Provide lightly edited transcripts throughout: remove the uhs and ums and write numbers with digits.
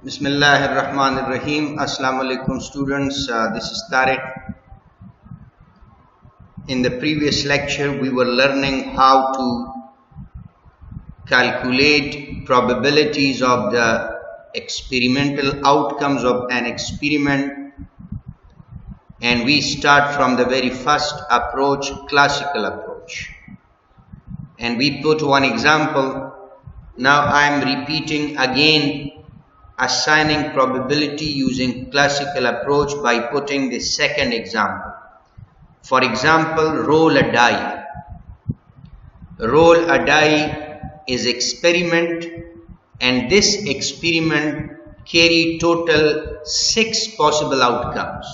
Bismillahirrahmanirrahim. Assalamu alaikum students. This is Tariq. In the previous lecture we were learning how to calculate probabilities of the experimental outcomes of an experiment, and we start from the very first approach, classical approach, and we put one example. Now I am repeating again, assigning probability using classical approach by putting the second example. For example, roll a die. Roll a die is experiment, and this experiment carry total 6 possible outcomes.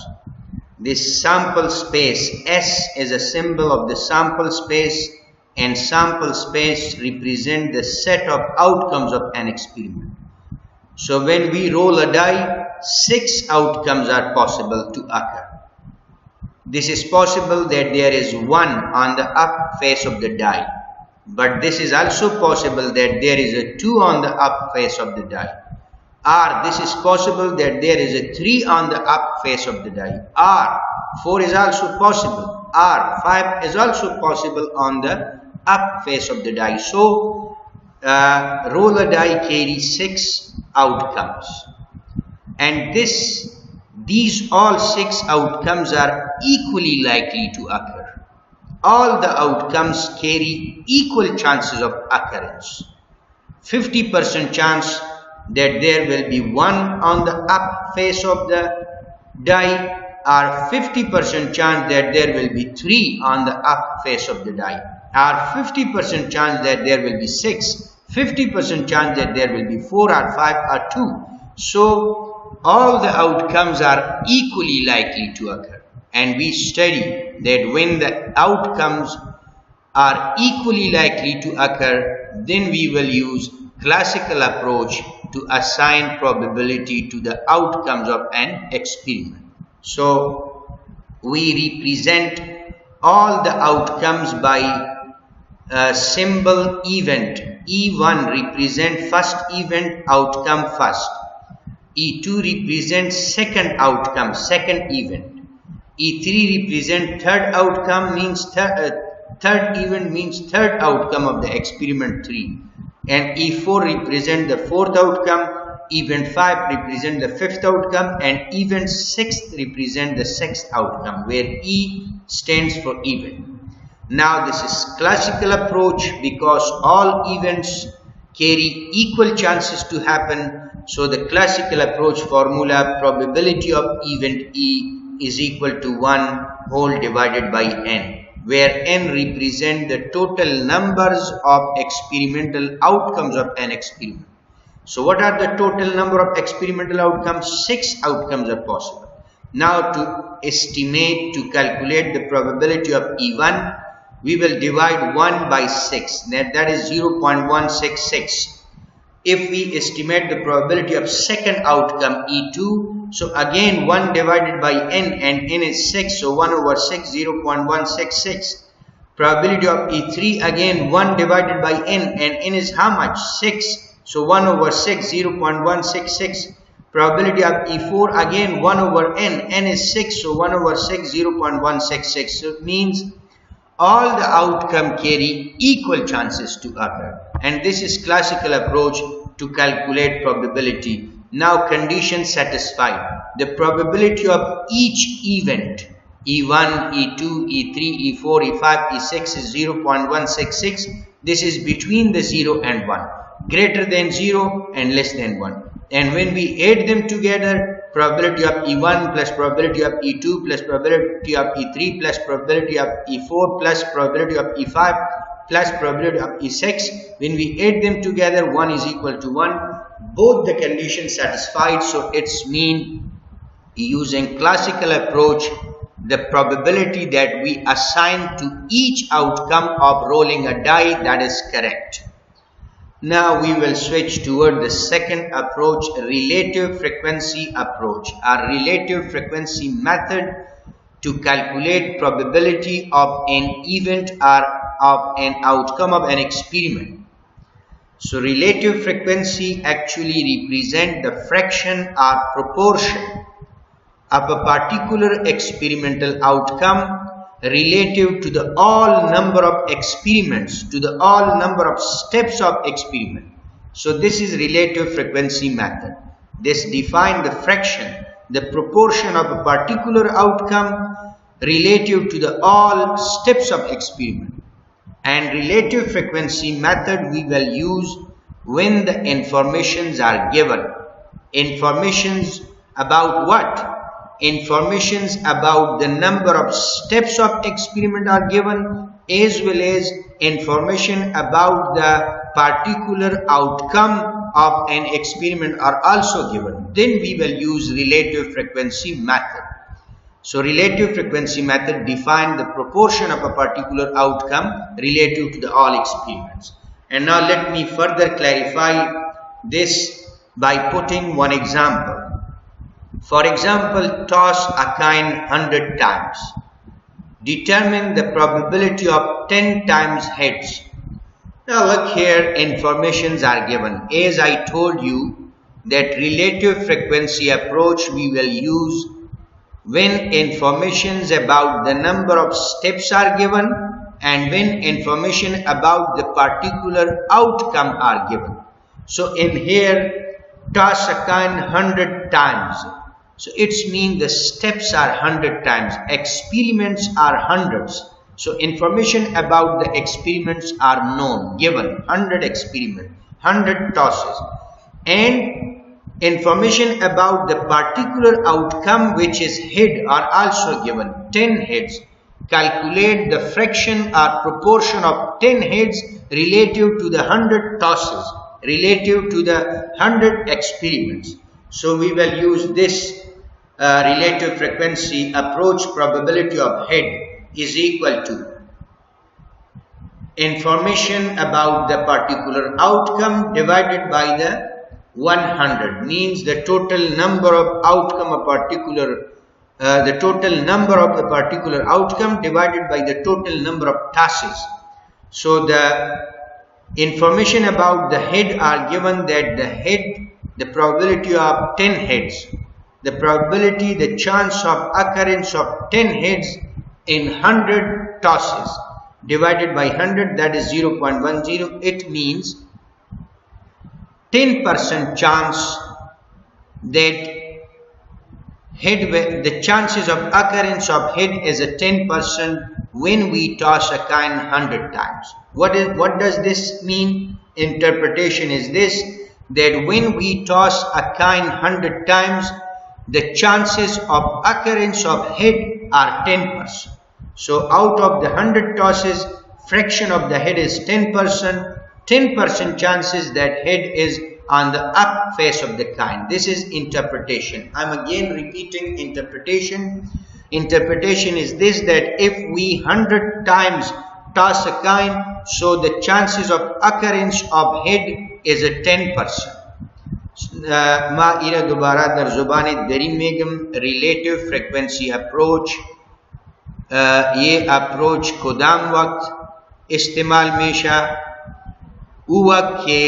This sample space S is a symbol of the sample space, and sample space represent the set of outcomes of an experiment. So when we roll a die, 6 outcomes are possible to occur. This is possible that there is 1 on the up face of the die, but this is also possible that there is a 2 on the up face of the die, or this is possible that there is a 3 on the up face of the die, or 4 is also possible, or 5 is also possible on the up face of the die. So roll a die carries 6 outcomes, and these all 6 outcomes are equally likely to occur. All the outcomes carry equal chances of occurrence. 50% chance that there will be 1 on the up face of the die, or 50% chance that there will be 3 on the up face of the die, or 50% chance that there will be 6, 50% chance that there will be 4 or 5 or 2. So all the outcomes are equally likely to occur, and we study that when the outcomes are equally likely to occur, then we will use classical approach to assign probability to the outcomes of an experiment. So we represent all the outcomes by a symbol event. E1 represents first event, outcome first. E2 represents second outcome, second event. E3 represents third outcome, means third event means third outcome of the experiment 3. And E4 represents the fourth outcome, event 5 represents the fifth outcome, and event 6 represents the sixth outcome, where E stands for event. Now this is classical approach because all events carry equal chances to happen. So the classical approach formula, probability of event E is equal to 1 whole divided by n, where n represent the total numbers of experimental outcomes of an experiment. So what are the total number of experimental outcomes? 6 outcomes are possible. Now to estimate, to calculate the probability of E1, we will divide 1 by 6, that is 0.166. If we estimate the probability of second outcome E2, so again 1 divided by n, and n is 6, so 1 over 6, 0.166. Probability of E3, again 1 divided by n, and n is how much? 6, so 1 over 6, 0.166. Probability of E4, again 1 over n is 6, so 1 over 6, 0.166. So it means all the outcome carry equal chances to occur, and this is classical approach to calculate probability. Now condition satisfied. The probability of each event E1, E2, E3, E4, E5, E6 is 0.166. This is between the 0 and 1, greater than 0 and less than 1. And when we add them together, probability of E1 plus probability of E2 plus probability of E3 plus probability of E4 plus probability of E5 plus probability of E6, when we add them together, 1 is equal to 1. Both the conditions satisfied, so it's mean using classical approach, the probability that we assign to each outcome of rolling a die, that is correct. Now we will switch toward the second approach, relative frequency approach. Our relative frequency method to calculate probability of an event or of an outcome of an experiment. So relative frequency actually represent the fraction or proportion of a particular experimental outcome relative to the all number of experiments, to the all number of steps of experiment. So this is relative frequency method. This defines the fraction, the proportion of a particular outcome relative to the all steps of experiment. And relative frequency method we will use when the informations are given. Informations about what? Informations about the number of steps of experiment are given, as well as information about the particular outcome of an experiment are also given. Then we will use relative frequency method. So relative frequency method defines the proportion of a particular outcome relative to the all experiments. And now let me further clarify this by putting one example. For example, toss a coin 100 times. Determine the probability of 10 times heads. Now look here, informations are given. As I told you that relative frequency approach we will use when informations about the number of steps are given and when information about the particular outcome are given. So in here, toss a coin 100 times. So it's mean the steps are 100 times, experiments are hundreds. So information about the experiments are known, given 100 experiments, 100 tosses, and information about the particular outcome which is head are also given, 10 heads. Calculate the fraction or proportion of 10 heads relative to the 100 tosses, relative to the 100 experiments. So we will use this relative frequency approach. Probability of head is equal to information about the particular outcome divided by the 100, means the total number of outcome of particular the total number of the particular outcome divided by the total number of tosses. So the information about the head are given that the head, the probability of 10 heads, the probability, the chance of occurrence of 10 heads in 100 tosses divided by 100, that is 0.10. It means 10% chance that head, the chances of occurrence of head is a 10% when we toss a coin 100 times. What does this mean? Interpretation is this, that when we toss a coin 100 times, the chances of occurrence of head are 10%. So out of the 100 tosses, fraction of the head is 10%. 10% chances that head is on the up face of the coin. This is interpretation. I'm again repeating interpretation. Interpretation is this, that if we 100 times toss a coin, so the chances of occurrence of head is a 10%. ما इरा दोबारा दर ज़ुबान दरी मेगम relative frequency approach, ये approach कदाम वक्त इस्तेमाल मेशा वक्त के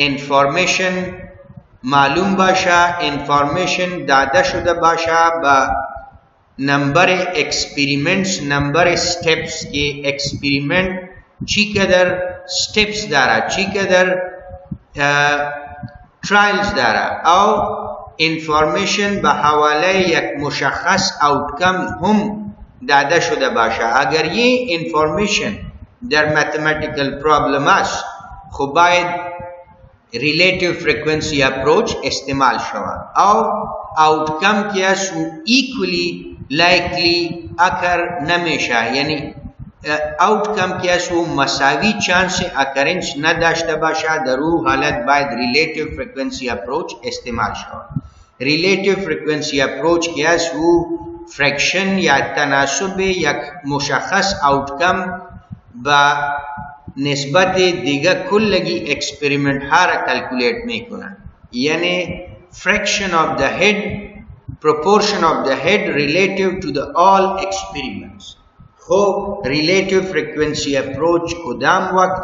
information मालूम बाशा, information दादा शुदा बाशा बा नंबर experiments, नंबर steps के experiment चीकदर steps दारा, चीकदर ट्रायल्स दारा और इंफॉर्मेशन बहवाले एक मुशख्खस आउटकम हम दादा शुदा बाशा. अगर ये इंफॉर्मेशन दर मैथमेटिकल प्रॉब्लम्स खुबायद रिलेटिव फ्रीक्वेंसी अप्रोच इस्तेमाल शवा और आउटकम क्या सु इक्वली लाइकली अकर नमेशा, यानी आउटकम क्या सो मसावी चांस अकरेंस न दाश्ता बाशा दरू हालत बाद रिलेटिव फ्रीक्वेंसी अप्रोच इस्तेमाल शवा. रिलेटिव फ्रीक्वेंसी अप्रोच क्या सो फ्रैक्शन या तनासुब या मुशख्खस आउटकम बा निस्बत दिगा कुल लगी एक्सपेरिमेंट हारा कैलकुलेट में कुना, यानी fraction of the head, proportion of the head relative to the all experiments. हो रिलेटिव फ्रीक्वेंसी अप्रोच कदाम वक्त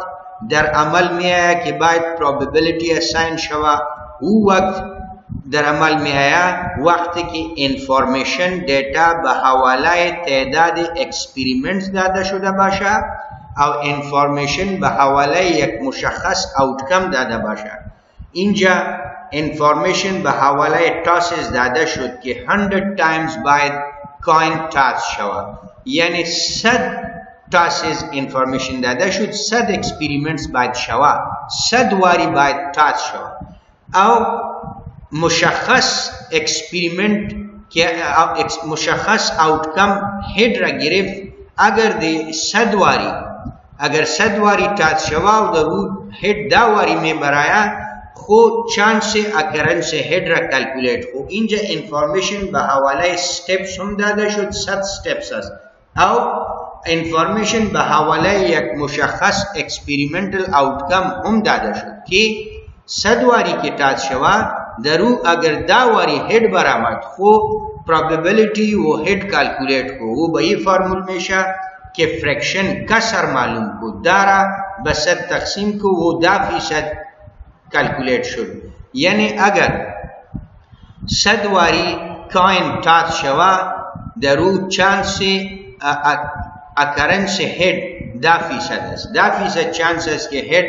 در عمل می آیا که باید پروبیبلیتی اساین شوه. او وقت در عمل می آیا وقتی که انفورمیشن دیتا به حواله تعداد اکسپریمنتس داده شده باشه او انفورمیشن به حواله یک مشخص آوتکم داده باشه. اینجا انفورمیشن به حواله تاسز داده شد که 100 times باید کوین تاس شود، یعنی 100 تاسز انفورمیشن داده شد، 100 اکسپریمنتس باید شود، 100 واری باید تاس شود. او مشخص اکسپریمنت که مشخص آوتکم هید را گرفت اگر دی 100 واری اگر 100 واری تاس شود و در او هید 10 واری می برایا خود چانس اکرنس هید را کلکولیت خود. اینجا انفورمیشن به حواله سٹیپس هم داده شد، 100 سٹیپس است. او انفورمیشن به حواله یک مشخص اکسپریمنتل آوتکم هم داده شد که 100 واری که تاس شود در او اگر 10 واری هید برآمد خود پروبیبلیتی و هید کلکولیت خود و به این فرمول میشه که فریکشن کسر معلوم کو دارا به 100 تقسیم کو و 10% کلکولیت شد. یعنی اگر 100 واری کوین تاس شود در او چانس اکرنس هید 10% است. 10% چانس است که هید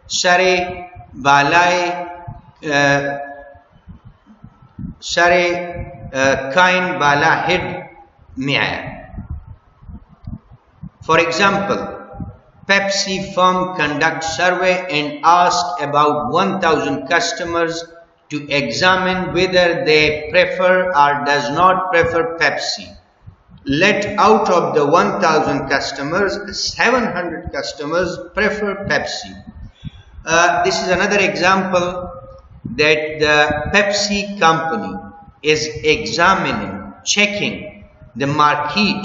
سر بالای کوین بالا هید می آید. For example, Pepsi firm conducts survey and asked about 1,000 customers to examine whether they prefer or does not prefer Pepsi. Let out of the 1,000 customers, 700 customers prefer Pepsi. This is another example that the Pepsi company is examining, checking the market,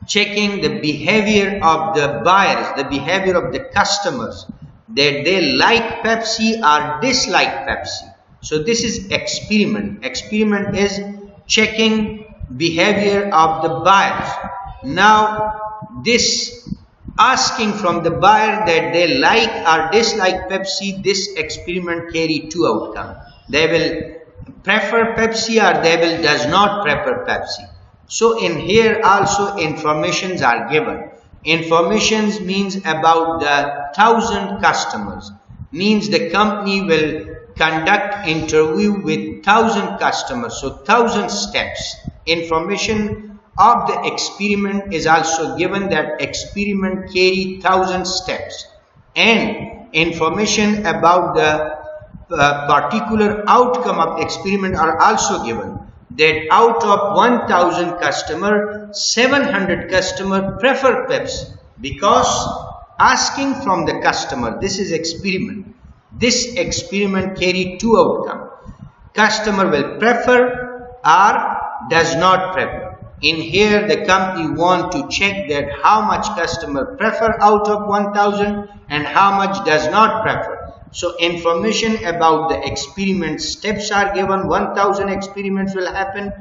checking the behavior of the buyers, the behavior of the customers, that they like Pepsi or dislike Pepsi. So this is experiment. Experiment is checking behavior of the buyers. Now this asking from the buyer that they like or dislike Pepsi, this experiment carry two outcomes. They will prefer Pepsi or they will does not prefer Pepsi. So in here also informations are given. Informations means about the 1,000 customers. Means the company will conduct interview with 1,000 customers. So 1,000 steps. Information of the experiment is also given that experiment carry 1,000 steps. And information about the particular outcome of experiment are also given. That out of 1,000 customer, 700 customer prefer Pepsi because asking from the customer, this is experiment. This experiment carry two outcome. Customer will prefer or does not prefer. In here the company want to check that how much customer prefer out of 1,000 and how much does not prefer. So information about the experiment steps are given, 1,000 experiments will happen,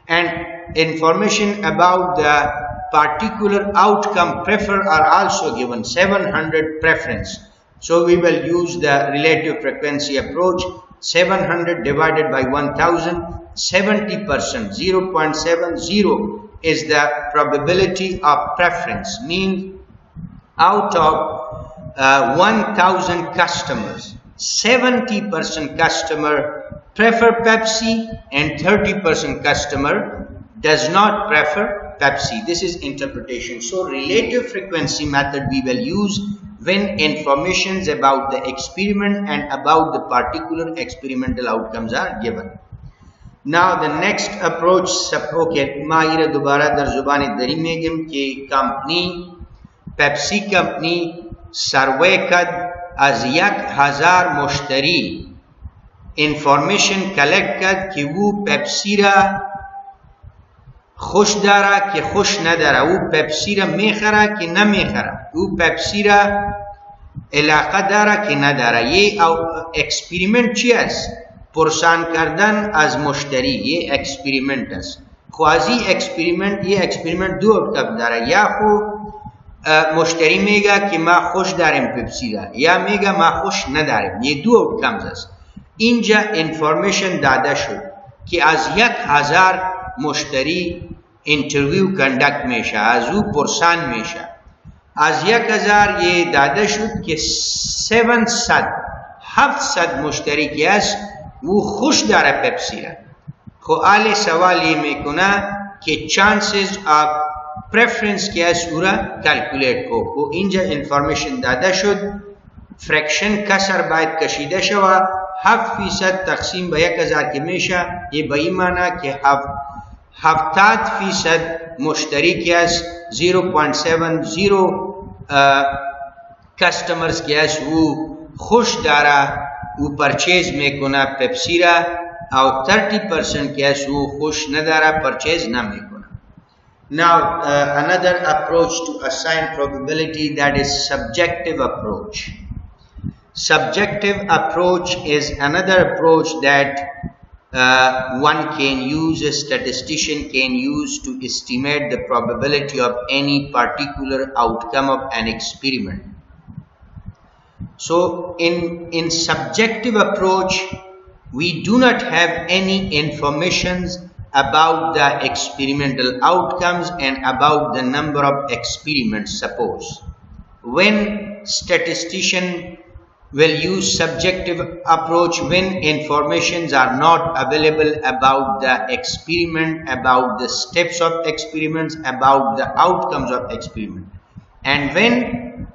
and information about the particular outcome prefer are also given, 700 preference. So we will use the relative frequency approach. 700 divided by 1,000, 70%, 0.70 is the probability of preference. Means out of 1,000 customers, 70% customer prefer Pepsi and 30% customer does not prefer Pepsi. This is interpretation. So relative frequency method we will use when informations about the experiment and about the particular experimental outcomes are given. Now the next approach, okay, माहिर दोबारा दर जुबान दरी मेगम के company Pepsi company सर्वे कद از 1,000 مشتری انفورمیشن کلکت کد که او پپسی را خوش داره که خوش نداره، او پپسی را میخره که نمیخره، او پپسی را علاقه داره که نداره. یه اکسپریمنت چی است؟ پرسان کردن از مشتری، یه اکسپریمنت است. خوازی اکسپریمنت، یه اکسپریمنت دو اکتب داره، یا خو مشتری میگه که ما خوش دارم پپسی را یا میگه ما خوش ندارم. یه دو اوتکمز است. اینجا انفورمیشن داده شد که از 1000 مشتری انترویو کندکت میشه، از او پرسان میشه. از 1000 یه داده شد که 700 مشتری که است او خوش داره پپسی را. خب آل سوالی میکنه که چانسز آف پریفرنس که است او را کلکولیت کو. و اینجا انفورمیشن داده شد فرکشن کسر باید کشیده شود. 7% تقسیم به 1000 که میشه، یه به این معنی که 70% مشتری که است 0.70 کستمرز که است او خوش داره او پرچیز میکنه پپسی را، او 30% که است او خوش نداره پرچیز نمیکنه. Now another approach to assign probability, that is subjective approach. Subjective approach is another approach that one can use, a statistician can use to estimate the probability of any particular outcome of an experiment. So in subjective approach, we do not have any information about the experimental outcomes and about the number of experiments. Suppose when statistician will use subjective approach when informations are not available about the experiment, about the steps of experiments, about the outcomes of experiment, and when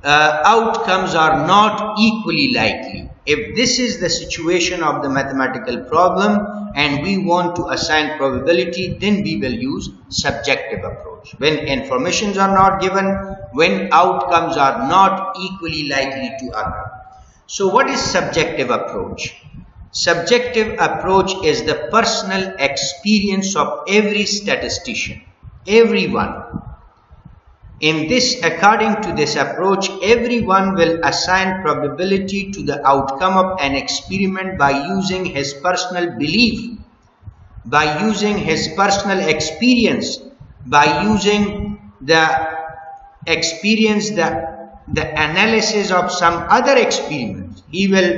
outcomes are not equally likely. If this is the situation of the mathematical problem and we want to assign probability, then we will use subjective approach. When informations are not given, when outcomes are not equally likely to occur. So what is subjective approach? Subjective approach is the personal experience of every statistician, everyone. According to this approach, everyone will assign probability to the outcome of an experiment by using his personal belief, by using his personal experience, by using the experience, the analysis of some other experiments. He will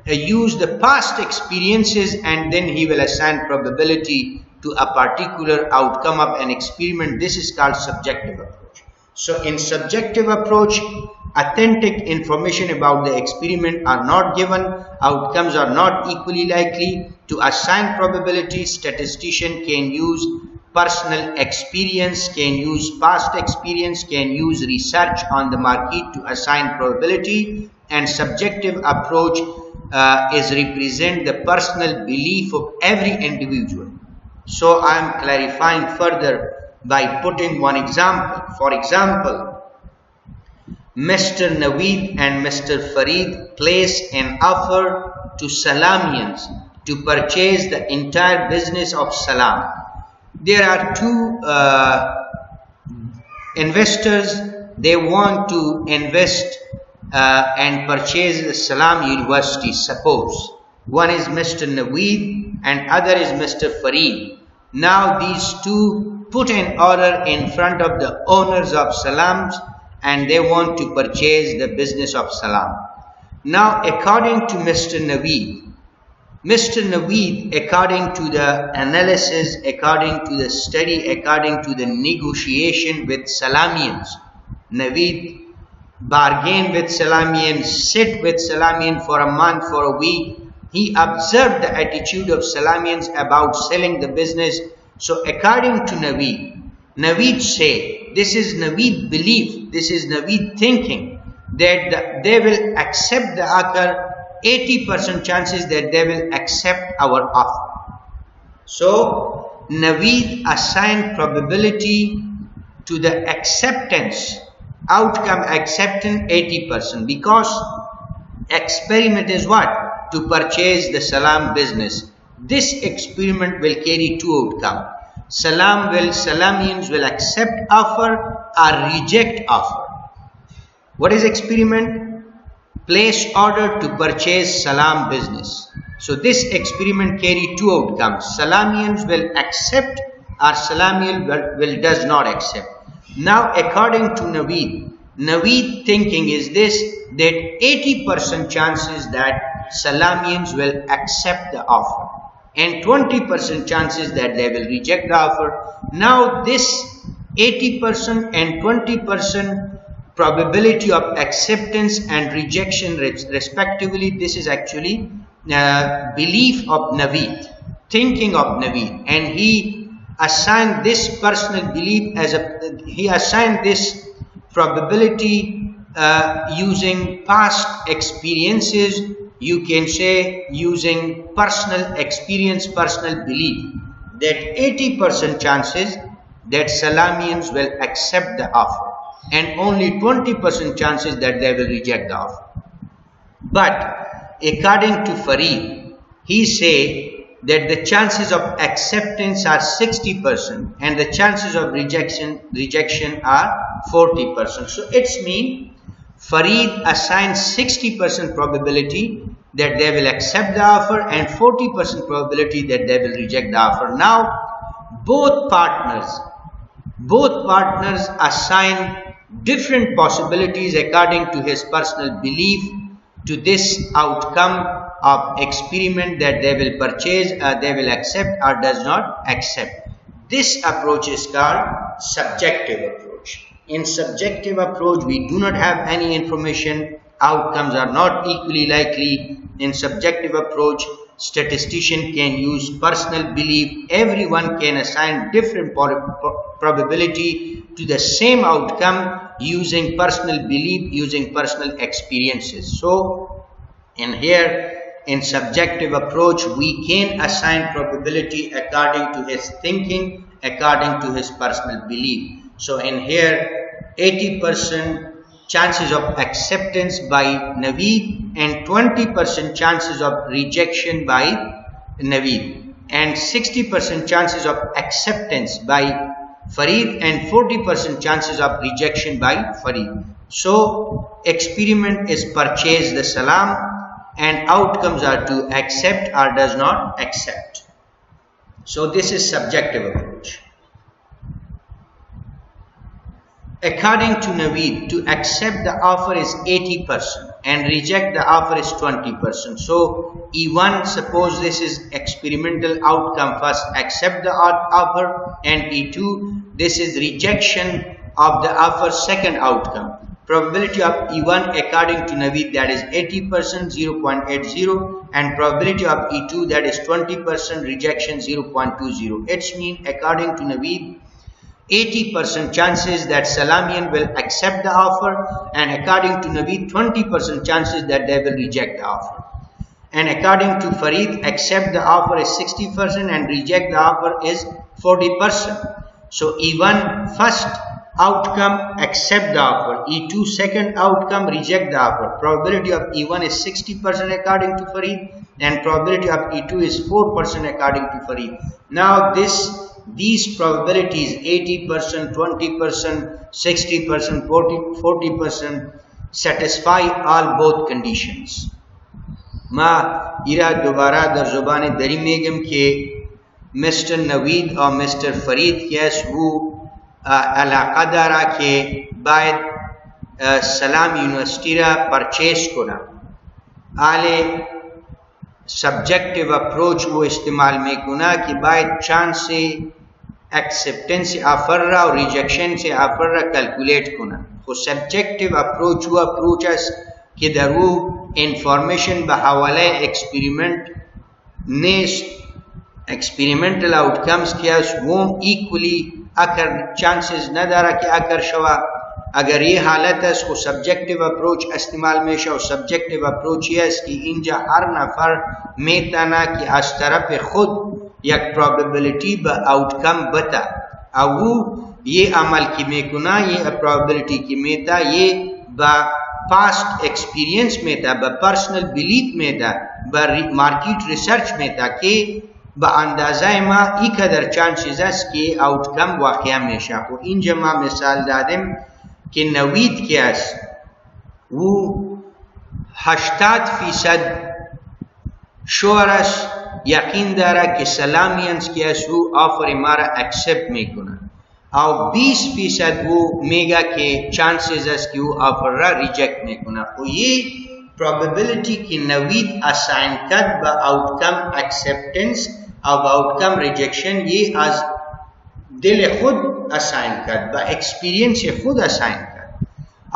use the past experiences and then he will assign probability to a particular outcome of an experiment. This is called subjective approach. So in subjective approach, authentic information about the experiment are not given, outcomes are not equally likely. To assign probability, statistician can use personal experience, can use past experience, can use research on the market to assign probability, and subjective approach is represent the personal belief of every individual. So I am clarifying further by putting one example. For example, Mr. Naveed and Mr. Farid place an offer to Salamians to purchase the entire business of Salam. There are two investors. They want to invest and purchase the Salam University. Suppose one is Mr. Naveed and other is Mr. Farid. Now these two put an order in front of the owners of Salams and they want to purchase the business of Salam. Now according to Mr. Naveed, according to the analysis, according to the study, according to the negotiation with Salamians, Naveed bargain with Salamians, sit with Salamian for a month, for a week. He observed the attitude of Salamians about selling the business. So according to Naveed say, this is Naveed belief, this is Naveed thinking, that they will accept the offer, 80% chances that they will accept our offer. So Naveed assigned probability to the acceptance, outcome acceptance 80%, because experiment is what? To purchase the Salam business. This experiment will carry two outcomes. Salamians will accept offer or reject offer. What is experiment? Place order to purchase Salam business. So this experiment carry two outcomes. Salamians will accept or Salamian will does not accept. Now according to Naveed thinking is this, that 80% chances that Salamians will accept the offer and 20% chances that they will reject the offer. Now this 80% and 20% probability of acceptance and rejection respectively, this is actually belief of Naveed, thinking of Naveed, and he assigned this personal belief as he assigned this probability using past experiences, you can say using personal experience, personal belief, that 80% chances that Salamians will accept the offer and only 20% chances that they will reject the offer. But according to Farid, he say that the chances of acceptance are 60% and the chances of rejection are 40%. So it's mean Farid assigns 60% probability that they will accept the offer and 40% probability that they will reject the offer. Now both partners assign different possibilities according to his personal belief to this outcome of experiment that they will purchase, they will accept or does not accept. This approach is called subjective approach. In subjective approach, we do not have any information. Outcomes are not equally likely. In subjective approach, statistician can use personal belief. Everyone can assign different probability to the same outcome using personal belief, using personal experiences. So in here, in subjective approach, we can assign probability according to his thinking, according to his personal belief. So in here, 80% chances of acceptance by Naveed and 20% chances of rejection by Naveed and 60% chances of acceptance by Farid and 40% chances of rejection by Farid. So experiment is purchase the salam and outcomes are to accept or does not accept. So this is subjective approach. According to Naveed, to accept the offer is 80% and reject the offer is 20%. So E1, suppose this is experimental outcome, first accept the offer, and E2, this is rejection of the offer, second outcome. Probability of E1 according to Naveed, that is 80%, 0.80, and probability of E2, that is 20%, rejection 0.20. It means according to Naveed, 80% chances that Salamian will accept the offer, and according to Naveed, 20% chances that they will reject the offer. And according to Farid, accept the offer is 60% and reject the offer is 40%. So E1 first outcome, accept the offer. E2 second outcome, reject the offer. Probability of E1 is 60% according to Farid and probability of E2 is 4% according to Farid. Now these probabilities 80%, 20%, 60%, 40% satisfy all both conditions. Ma ira dobara dar zubani dari megam ke Mr. Naveed or Mr. Farid yes wo alaqa dara ke bayad Salam University ra purchase kona ale subjective approach वो इस्तेमाल में गुना कि by chance से acceptance से offer रहा और rejection से offer रहा कैलकुलेट गुना तो सब्जेक्टिव अप्रोच हुआ अप्रोचेस कि दरू इंफॉर्मेशन बहावले एक्सपेरिमेंट ने एक्सपेरिमेंटल आउटकम्स क्या वो इक्वली अकर चांसेस न दारा कि अकर शवा अगर ये हालत है उसको सब्जेक्टिव अप्रोच इस्तेमाल में शो सब्जेक्टिव अप्रोच ये इसकी इंजा हर नफर में तना कि आज तरफ खुद एक प्रोबेबिलिटी ब आउटकम बता अवु ये अमल की में कुना ये प्रोबेबिलिटी की में था ये ब पास्ट एक्सपीरियंस में था ब पर्सनल बिलीफ में था ब मार्केट रिसर्च में था कि ब अंदाज़ा मा इकदर चांसेस के आउटकम वाक़या में शाको इन जमा मिसाल दादम कि नवीद क्यास वो 80% शोरस यकीन दारा कि सलामियंस क्यास वो ऑफर हमारा एक्सेप्ट में कुना او 20% वो मेगा के चांसेस है कि वो ऑफर रा रिजेक्ट नहीं करना तो ये प्रोबेबिलिटी की नवीद असाइन कर बा आउटकम एक्सेप्टेंस अब आउटकम रिजेक्शन ये आज दिल खुद असाइन कर बा एक्सपीरियंस से खुद असाइन कर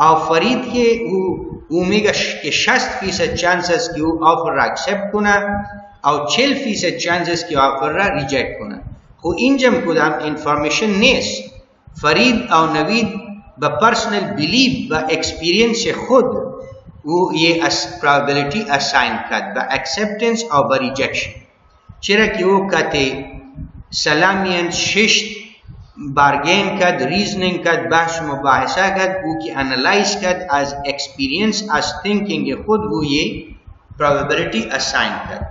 और फरीद के वो मेगा के 60% चांसेस कि वो ऑफर एक्सेप्ट करना और 6% चांसेस कि ऑफर रा रिजेक्ट करना वो इंजम कुदाम इंफॉर्मेशन नेस फरीद और नवीद ब पर्सनल बिलीव ब एक्सपीरियंस से खुद वो ये प्रोबेबिलिटी असाइन कर ब एक्सेप्टेंस और ब रिजेक्शन चेरा कि वो कहते सलामियन शिष्ट बार्गेन कद रीजनिंग कद बहस मुबाहिसा कद वो की एनालाइज कद एज एक्सपीरियंस एज थिंकिंग खुद वो ये प्रोबेबिलिटी असाइन कर